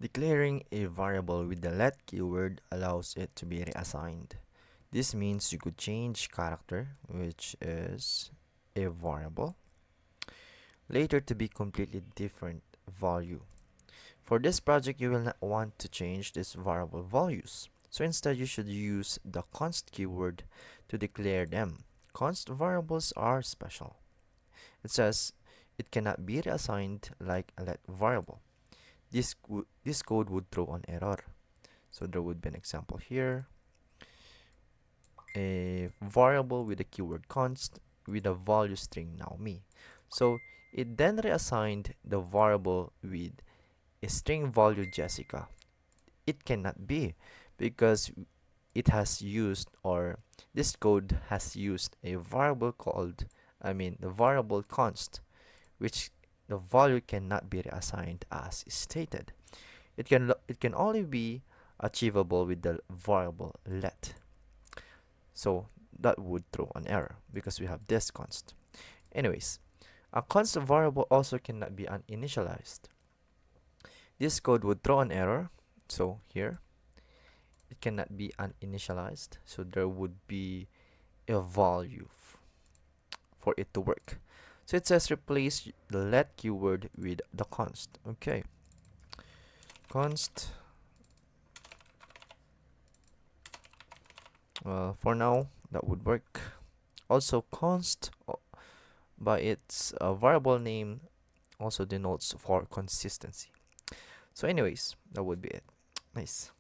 Declaring a variable with the let keyword allows it to be reassigned. This means you could change character, which is a variable, later to be completely different value. For this project, you will not want to change this variable values. So instead, you should use the const keyword to declare them. Const variables are special. It says it cannot be reassigned like a let variable. This code would throw an error. So there would be an example here. A variable with a keyword const with a value string now me. So it then reassigned the variable with a string value Jessica. It cannot be because it has used, or this code has used, a variable called, the variable const, which the value cannot be reassigned as stated. It can only be achievable with the variable let. So that would throw an error because we have this const. Anyways, a const variable also cannot be uninitialized. This code would throw an error. So here, it cannot be uninitialized. So there would be a value for it to work. So it says replace the let keyword with the const. Okay, const. For now, that would work. Also, const by its variable name also denotes for consistency. So anyways, that would be it. Nice.